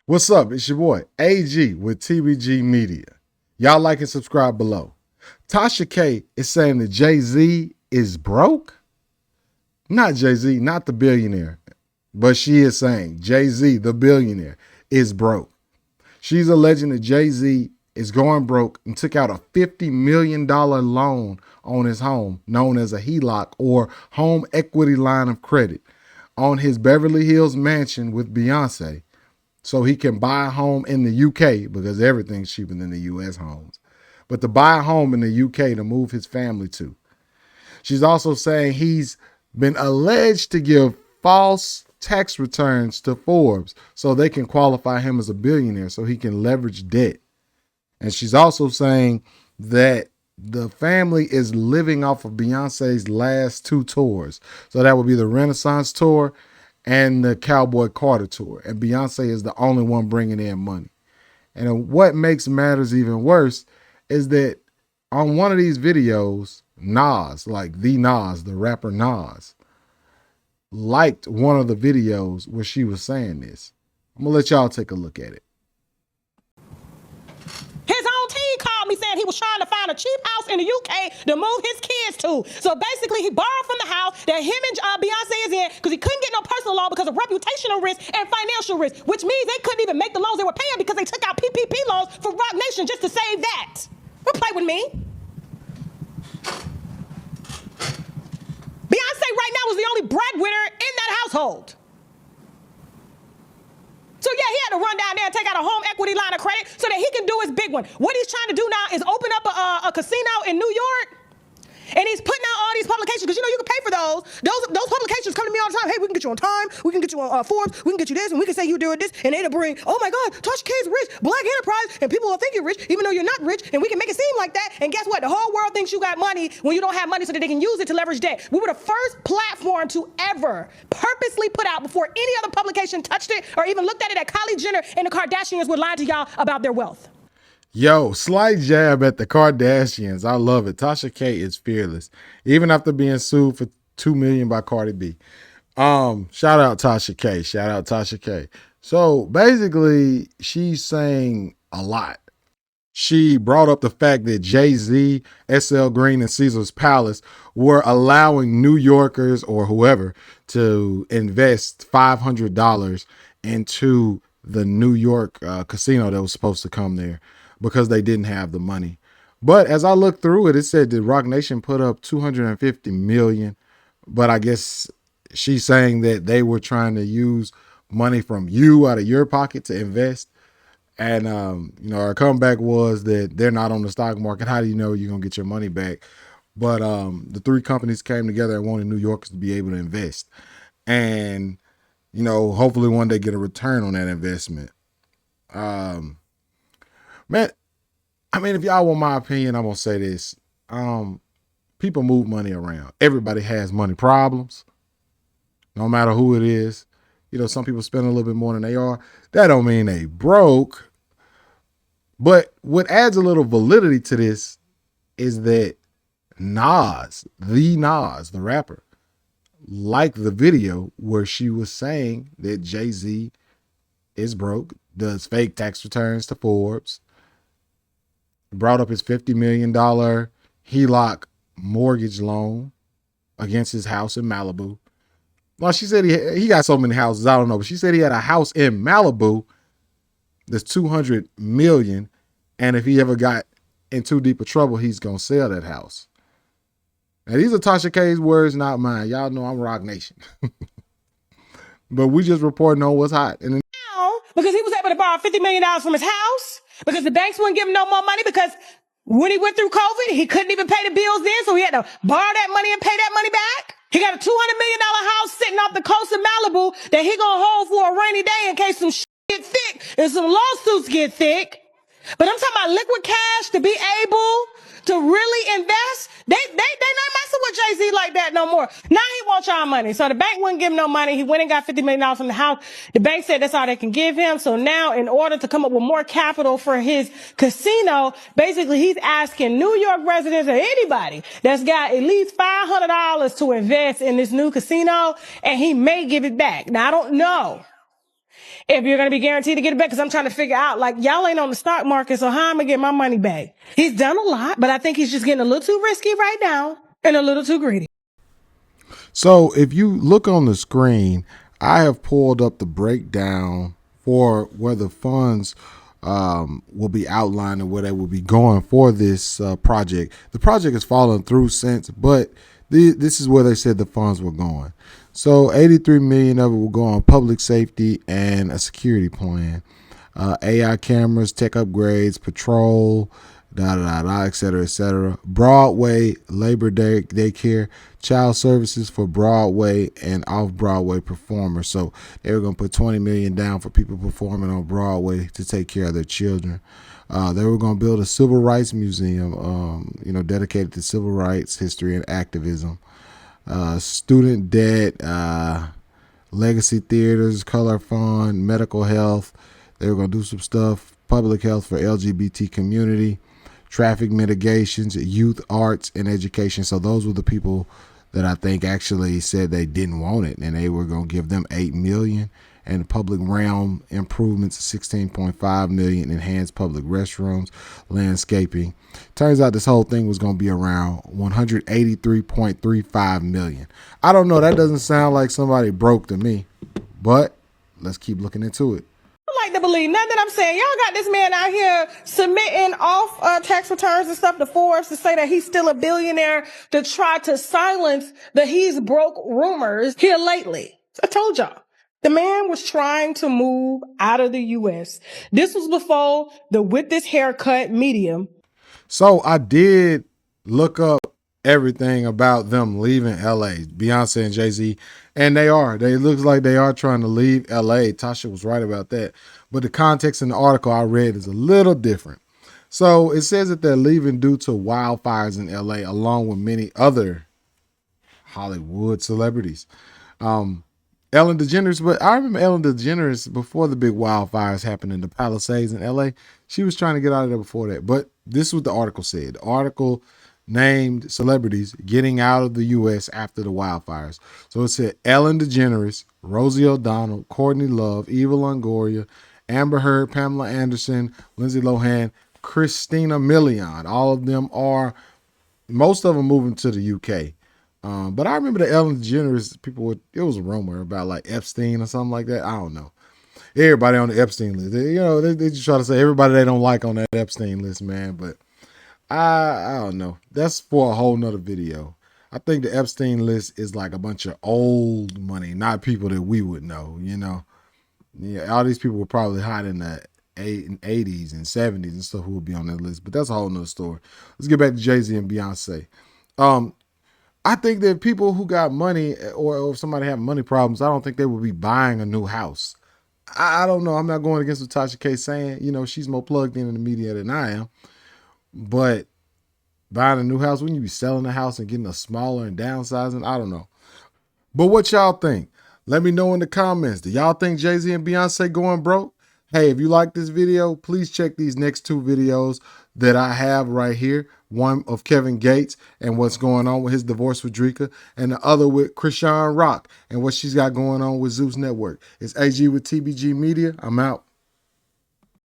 What's up? It's your boy AG with TBG Media. Y'all like and subscribe below. Tasha K is saying that Jay-Z is broke. Not Jay-Z, not the billionaire, but she is saying Jay-Z, the billionaire, is broke. She's alleging that Jay-Z is going broke and took out a $50 million loan on his home, known as a HELOC or home equity line of credit, on his Beverly Hills mansion with Beyonce, so he can buy a home in the UK because everything's cheaper than the US homes. But to buy a home in the UK to move his family to. She's also saying he's been alleged to give false tax returns to Forbes so they can qualify him as a billionaire so he can leverage debt. And she's also saying that the family is living off of Beyonce's last two tours. So that would be the Renaissance tour and the Cowboy Carter tour. And Beyonce is the only one bringing in money. And what makes matters even worse is that on one of these videos, Nas, like the Nas, the rapper Nas, liked one of the videos where she was saying this. I'm gonna let y'all take a look at it. His own team called me saying he was trying to find a cheap house in the UK to move his kids to. So basically, he borrowed from the house that him and Beyonce is in because he couldn't get no personal loan because of reputational risk and financial risk, which means they couldn't even make the loans they were paying because they took out PPP loans for Rock Nation just to save that. Don't play with me. Beyonce right now is the only breadwinner in that household. So yeah, he had to run down there and take out a home equity line of credit so that he can do his big one. What he's trying to do now is open up a casino in New York. And he's putting out all these publications because you know you can pay for those. Those publications come to me all the time. Hey, we can get you on Time. We can get you on Forbes. We can get you this, and we can say you're doing this, and it'll bring, oh my God, Tasha K's rich, Black enterprise, and people will think you're rich even though you're not rich, and we can make it seem like that. And guess what? The whole world thinks you got money when you don't have money so that they can use it to leverage debt. We were the first platform to ever purposely put out before any other publication touched it or even looked at it that Kylie Jenner and the Kardashians would lie to y'all about their wealth. Yo, slight jab at the Kardashians. I love it. Tasha K is fearless, even after being sued for $2 million by Cardi B. Shout out Tasha K. Shout out Tasha K. So basically, she's saying a lot. She brought up the fact that Jay-Z, SL Green, and Caesar's Palace were allowing New Yorkers or whoever to invest $500 into the New York casino that was supposed to come there, because they didn't have the money. But as I looked through it, it said that Rock Nation put up $250 million. But I guess she's saying that they were trying to use money from you out of your pocket to invest. And, our comeback was that they're not on the stock market. How do you know you're going to get your money back? But the three companies came together and wanted New Yorkers to be able to invest. And, hopefully one day get a return on that investment. Man, I mean, if y'all want my opinion, I'm going to say this. People move money around. Everybody has money problems, no matter who it is. Some people spend a little bit more than they are. That don't mean they broke. But what adds a little validity to this is that Nas, the rapper, liked the video where she was saying that Jay-Z is broke, does fake tax returns to Forbes, brought up his $50 million HELOC mortgage loan against his house in Malibu. Well, she said he got so many houses, I don't know, but she said he had a house in Malibu that's $200 million, and if he ever got in too deep of trouble, he's gonna sell that house. Now, these are Tasha K's words, not mine. Y'all know I'm Rock Nation. But we just reporting on what's hot. And because he was able to borrow $50 million from his house, because the banks wouldn't give him no more money, because when he went through COVID, he couldn't even pay the bills then, so he had to borrow that money and pay that money back. He got a $200 million house sitting off the coast of Malibu that he gonna hold for a rainy day in case some shit get thick and some lawsuits get thick. But I'm talking about liquid cash to be able to really invest. They not messing with Jay-Z like that no more. Now he wants y'all money. So the bank wouldn't give him no money. He went and got $50 million from the house. The bank said that's all they can give him. So now, in order to come up with more capital for his casino, basically he's asking New York residents or anybody that's got at least $500 to invest in this new casino, and he may give it back. Now I don't know if you're going to be guaranteed to get it back. Because I'm trying to figure out, like, y'all ain't on the stock market, so how am I going to get my money back? He's done a lot, but I think he's just getting a little too risky right now and a little too greedy. So if you look on the screen, I have pulled up the breakdown for where the funds will be outlined and where they will be going for this project. The project has fallen through since, but this is where they said the funds were going. So 83 million of it will go on public safety and a security plan, AI cameras, tech upgrades, patrol, et cetera, et cetera. Broadway, Labor Day daycare, child services for Broadway and off-Broadway performers. So they were going to put 20 million down for people performing on Broadway to take care of their children. They were going to build a civil rights museum, dedicated to civil rights history and activism. Student debt, legacy theaters, color fund, medical health. They were going to do some stuff, public health for LGBT community, traffic mitigations, youth arts, and education. So those were the people that I think actually said they didn't want it, and they were going to give them $8 million. And the public realm improvements, $16.5 million, enhanced public restrooms, landscaping. Turns out this whole thing was going to be around $183.35 million. I don't know. That doesn't sound like somebody broke to me, but let's keep looking into it. I like to believe nothing that I'm saying. Y'all got this man out here submitting off tax returns and stuff to Forbes to say that he's still a billionaire to try to silence the he's broke rumors here lately. I told y'all. The man was trying to move out of the U.S. This was before the with this haircut medium. So I did look up everything about them leaving LA, Beyonce and Jay-Z, and they looks like they are trying to leave LA. Tasha was right about that. But the context in the article I read is a little different. So it says that they're leaving due to wildfires in LA, along with many other Hollywood celebrities. Ellen DeGeneres, but I remember Ellen DeGeneres before the big wildfires happened in the Palisades in LA. She was trying to get out of there before that. But this is what the article said. The article named celebrities getting out of the U.S. after the wildfires. So it said Ellen DeGeneres, Rosie O'Donnell, Courtney Love, Eva Longoria, Amber Heard, Pamela Anderson, Lindsay Lohan, Christina Milian. All of them most of them moving to the U.K. But I remember the Ellen DeGeneres it was a rumor about like Epstein or something like that. I don't know. Everybody on the Epstein list, they just try to say everybody they don't like on that Epstein list, man. But I don't know. That's for a whole nother video. I think the Epstein list is like a bunch of old money, not people that we would know, Yeah, all these people were probably hot in the 80s and 70s and stuff who would be on that list. But that's a whole nother story. Let's get back to Jay-Z and Beyonce. I think that people who got money or if somebody had money problems, I don't think they would be buying a new house. I don't know. I'm not going against what Tasha K saying. She's more plugged in the media than I am. But buying a new house, wouldn't you be selling a house and getting a smaller and downsizing? I don't know. But what y'all think? Let me know in the comments. Do y'all think Jay-Z and Beyonce going broke? Hey, if you like this video, please check these next two videos that I have right here. One of Kevin Gates and what's going on with his divorce with Drika, and the other with Krishan Rock and what she's got going on with Zeus Network. It's AG with TBG Media. I'm out.